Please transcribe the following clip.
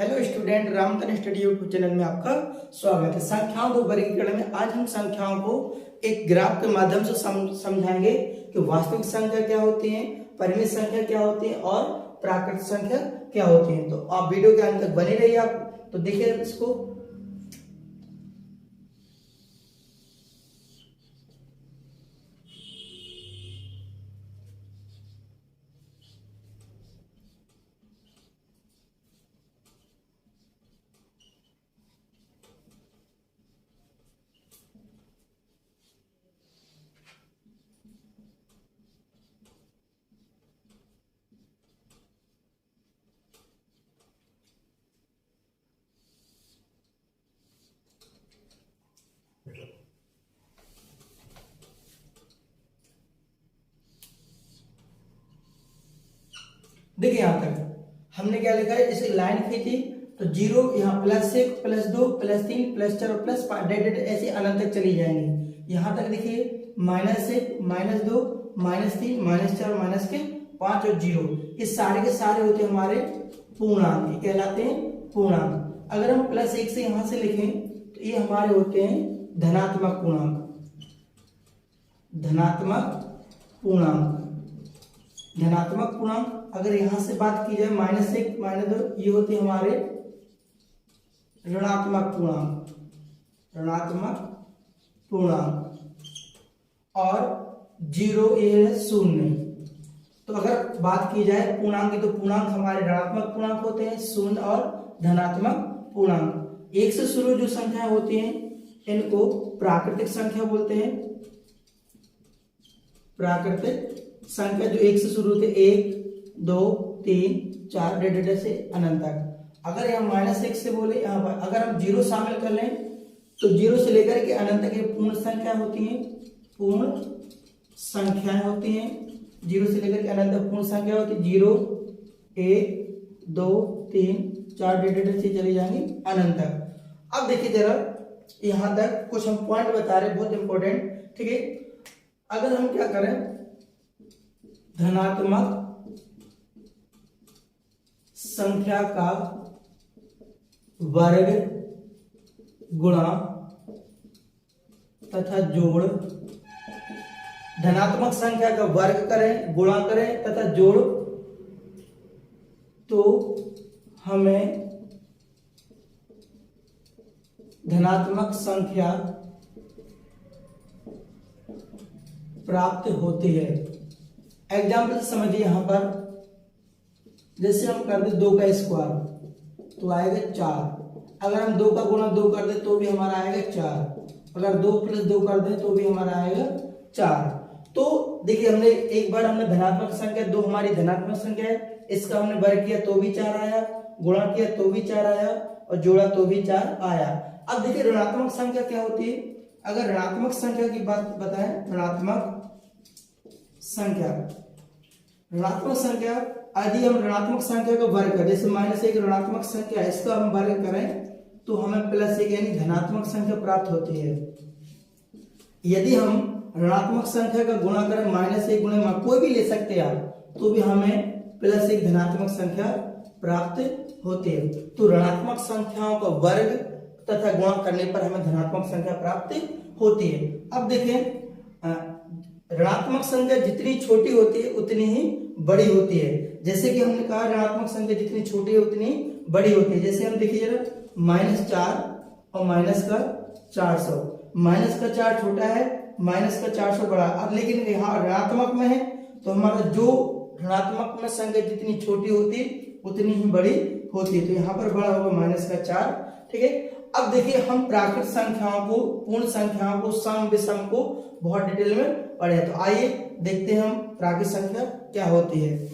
Hello student, Ramdhan study YouTube channel में आपका स्वागत है। संख्याओं के वर्गीकरण में आज हम संख्याओं को एक ग्राफ के माध्यम से समझाएंगे कि वास्तविक संख्या क्या होती है, परिमित संख्या क्या होती है और प्राकृतिक संख्या क्या होती है। तो आप वीडियो के अंत तक बने रहिए। आप तो देखिए इसको। देखिए यहां तक हमने क्या लिखा है, इसे लाइन खींची तो 0 यहाँ +1 +2 +3 +4 और +5 डेट ऐसे अनंत तक चली जाएंगी। यहां तक देखिए -1 -2 -3 -4 -5 और 0, ये सारे के सारे होते हैं हमारे पूर्णांक, ये कहलाते हैं पूर्णांक। अगर हम +1 से यहां से लिखें तो ये हमारे होते हैं धनात्मक पूर्णांक। धनात्मक पूर्णांक अगर यहां से बात की जाए -1 -2, ये होते हमारे ऋणात्मक पूर्णांक और 0 ये है 0। तो अगर बात की जाए पूर्णांक की, तो पूर्णांक हमारे ऋणात्मक पूर्णांक होते हैं 0 और धनात्मक पूर्णांक। 1 से शुरू जो संख्या होती हैं इनको प्राकृतिक संख्या बोलते हैं। प्राकृतिक संख्या जो 1 से शुरू होते 1 2 3 4 डेट से अनंत तक। अगर यहाँ -1 से बोले, यहाँ पर अगर हम 0 शामिल कर लें तो 0 से लेकर के अनंत तक ये पूर्ण संख्या होती हैं। पूर्ण संख्याएं होती हैं 0 से लेकर के अनंत तक पूर्ण संख्या होती है। 0 1 2 3 4 डेट से चली जाएंगी अनंत तक। अब देखिए जरा यहां तक कुछ हम पॉइंट बता रहे हैं, बहुत इंपॉर्टेंट, ठीक है। अगर हम क्या करें, धनात्मक संख्या का वर्ग गुणा तथा जोड़, धनात्मक संख्या का वर्ग करें, गुणा करें तथा जोड़, तो हमें धनात्मक संख्या प्राप्त होती है। एग्जाम्पल समझिए, यहां पर जैसे हम कर दे 2 का स्क्वायर तो आएगा 4। अगर हम 2 का गुणा 2 कर दे तो भी हमारा आएगा 4। अगर 2 + 2 कर दे तो भी हमारा आएगा 4। तो देखिए हमने एक बार धनात्मक संख्या 2 हमारी धनात्मक संख्या है, इसका हमने वर्ग किया तो भी 4 आया, गुणा किया तो भी 4 आया और जोड़ा तो भी 4 आया। अब देखिए ऋणात्मक संख्या क्या होती है। अगर ऋणात्मक संख्या की बात बताएं, ऋणात्मक संख्या यदि हम ऋणात्मक संख्या का वर्ग करें, जैसे -1 ऋणात्मक संख्या, इसका हम वर्ग करें तो हमें +1 यानी धनात्मक संख्या प्राप्त होती है। यदि हम ऋणात्मक संख्या का गुणा करें, -1 गुणे कोई भी ले सकते हैं आप, तो भी हमें +1 धनात्मक संख्या प्राप्त होती है। तो ऋणात्मक संख्याओं का वर्ग तथा गुणा करने पर हमें धनात्मक संख्या प्राप्त होती है। अब देखें, ऋणात्मक संख्या जितनी छोटी होती है उतनी ही बड़ी होती है। जैसे कि हमने कहा ऋणात्मक संख्या जितनी छोटी है उतनी बड़ी होती है। जैसे हम देखिए जरा -4 और -400, -4 छोटा है, -400 बड़ा। अब लेकिन यहाँ ऋणात्मक में है तो हमारा जो ऋणात्मक में संख्या जितनी छोटी होती है उतनी ही बड़ी होती है, तो यहाँ पर बड़ा होगा -4, ठीक है। अब देखिए हम प्राकृतिक संख्याओं को, पूर्ण संख्याओं को, सम विषम को बहुत डिटेल में पढ़े। तो आइए देखते हैं हम प्राकृतिक संख्या क्या होती है।